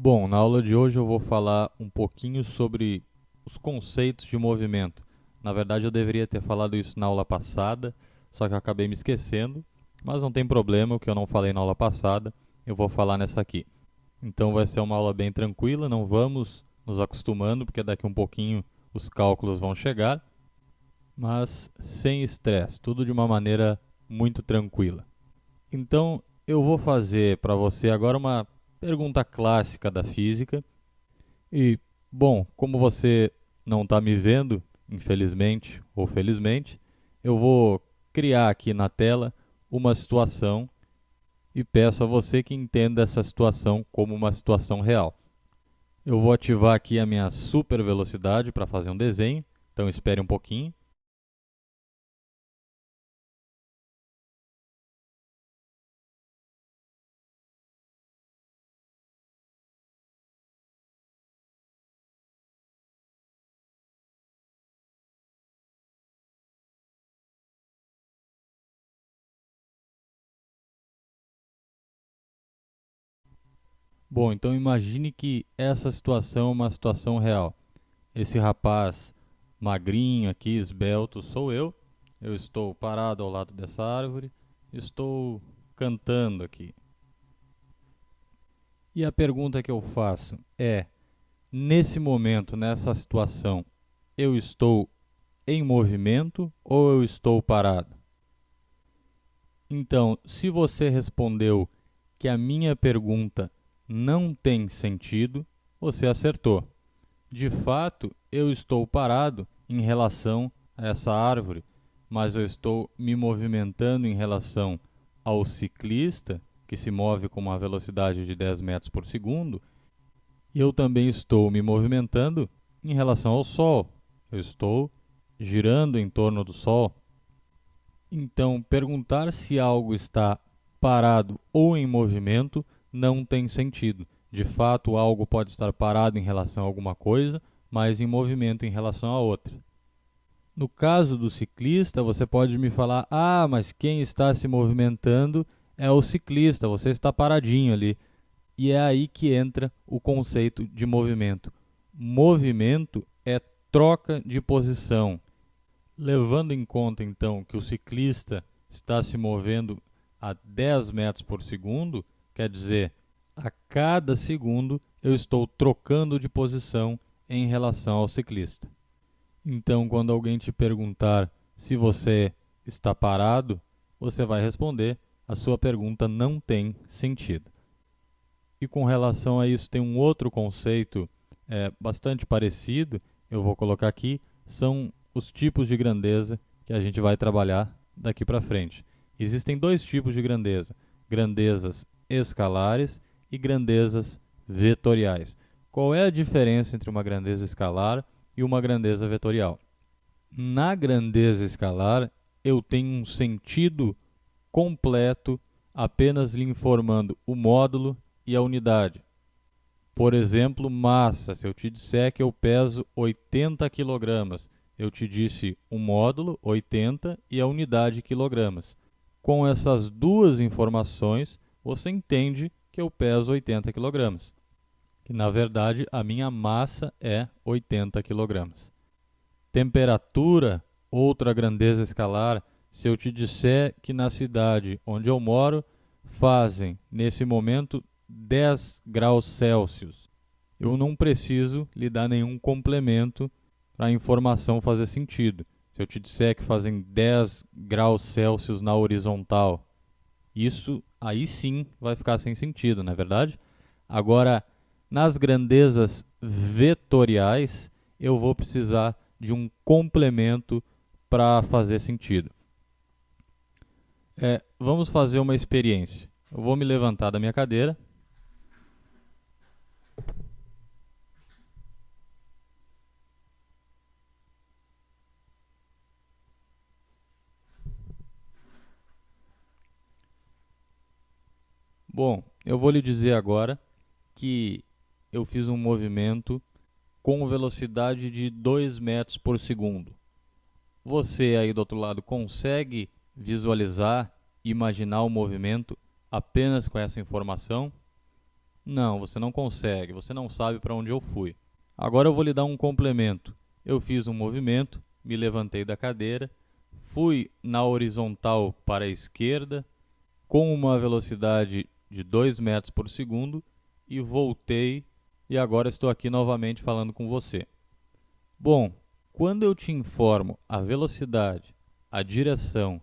Bom, na aula de hoje eu vou falar um pouquinho sobre os conceitos de movimento. Na verdade, eu deveria ter falado isso na aula passada, só que eu acabei me esquecendo, mas não tem problema, o que eu não falei na aula passada, eu vou falar nessa aqui. Então vai ser uma aula bem tranquila, não vamos nos acostumando, porque daqui um pouquinho os cálculos vão chegar, mas sem estresse, tudo de uma maneira muito tranquila. Então, eu vou fazer para você agora uma pergunta clássica da física. E, bom, como você não está me vendo, infelizmente ou felizmente, eu vou criar aqui na tela uma situação e peço a você que entenda essa situação como uma situação real. Eu vou ativar aqui a minha super velocidade para fazer um desenho, então espere um pouquinho. Bom, então imagine que essa situação é uma situação real. Esse rapaz magrinho aqui, esbelto, sou eu. Eu estou parado ao lado dessa árvore, estou cantando aqui. E a pergunta que eu faço é: nesse momento, nessa situação, eu estou em movimento ou eu estou parado? Então, se você respondeu que a minha pergunta não tem sentido, você acertou. De fato, eu estou parado em relação a essa árvore, mas eu estou me movimentando em relação ao ciclista, que se move com uma velocidade de 10 metros por segundo, e eu também estou me movimentando em relação ao Sol. Eu estou girando em torno do Sol. Então, perguntar se algo está parado ou em movimento não tem sentido. De fato, algo pode estar parado em relação a alguma coisa, mas em movimento em relação a outra. No caso do ciclista, você pode me falar: ah, mas quem está se movimentando é o ciclista, você está paradinho ali. E é aí que entra o conceito de movimento. Movimento é troca de posição. Levando em conta, então, que o ciclista está se movendo a 10 metros por segundo, quer dizer, a cada segundo eu estou trocando de posição em relação ao ciclista. Então, quando alguém te perguntar se você está parado, você vai responder: a sua pergunta não tem sentido. E com relação a isso, tem um outro conceito bastante parecido, eu vou colocar aqui, são os tipos de grandeza que a gente vai trabalhar daqui para frente. Existem dois tipos de grandeza: grandezas escalares e grandezas vetoriais. Qual é a diferença entre uma grandeza escalar e uma grandeza vetorial? Na grandeza escalar, eu tenho um sentido completo apenas lhe informando o módulo e a unidade. Por exemplo, massa. Se eu te disser que eu peso 80 kg, eu te disse o módulo, 80, e a unidade, quilogramas. Com essas duas informações, você entende que eu peso 80 kg, que na verdade a minha massa é 80 kg. Temperatura, outra grandeza escalar. Se eu te disser que na cidade onde eu moro fazem, nesse momento, 10 graus Celsius, eu não preciso lhe dar nenhum complemento para a informação fazer sentido. Se eu te disser que fazem 10 graus Celsius na horizontal, isso aí sim vai ficar sem sentido, não é verdade? Agora, nas grandezas vetoriais, eu vou precisar de um complemento para fazer sentido. Vamos fazer uma experiência. Eu vou me levantar da minha cadeira. Bom, eu vou lhe dizer agora que eu fiz um movimento com velocidade de 2 metros por segundo. Você aí do outro lado consegue visualizar, imaginar o movimento apenas com essa informação? Não, você não consegue, você não sabe para onde eu fui. Agora eu vou lhe dar um complemento. Eu fiz um movimento, me levantei da cadeira, fui na horizontal para a esquerda com uma velocidade de 2 metros por segundo e voltei e agora estou aqui novamente falando com você. Bom, quando eu te informo a velocidade, a direção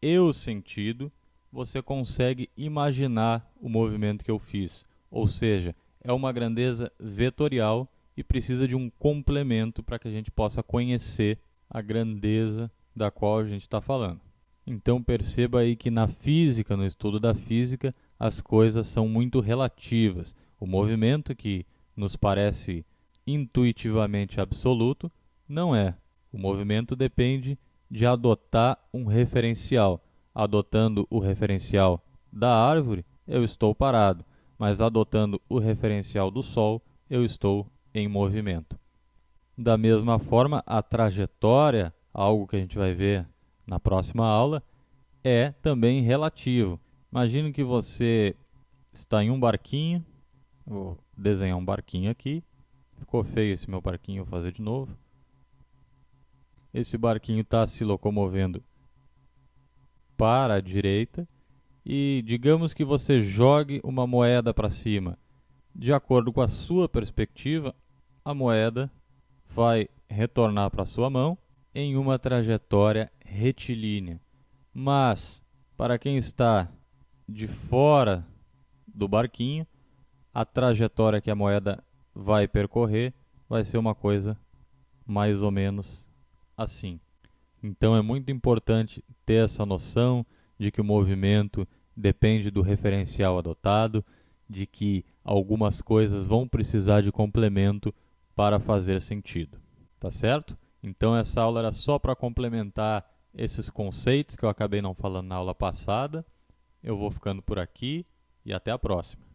e o sentido, você consegue imaginar o movimento que eu fiz. Ou seja, é uma grandeza vetorial e precisa de um complemento para que a gente possa conhecer a grandeza da qual a gente está falando. Então perceba aí que na física, no estudo da física, as coisas são muito relativas. O movimento que nos parece intuitivamente absoluto não é. O movimento depende de adotar um referencial. Adotando o referencial da árvore, eu estou parado, mas adotando o referencial do Sol, eu estou em movimento. Da mesma forma, a trajetória, algo que a gente vai ver na próxima aula, é também relativo. Imagine que você está em um barquinho, vou desenhar um barquinho aqui, ficou feio esse meu barquinho, vou fazer de novo. Esse barquinho está se locomovendo para a direita e digamos que você jogue uma moeda para cima. De acordo com a sua perspectiva, a moeda vai retornar para a sua mão em uma trajetória retilínea. Mas, para quem está de fora do barquinho, a trajetória que a moeda vai percorrer vai ser uma coisa mais ou menos assim. Então é muito importante ter essa noção de que o movimento depende do referencial adotado, de que algumas coisas vão precisar de complemento para fazer sentido. Tá certo? Então essa aula era só para complementar esses conceitos que eu acabei não falando na aula passada. Eu vou ficando por aqui e até a próxima.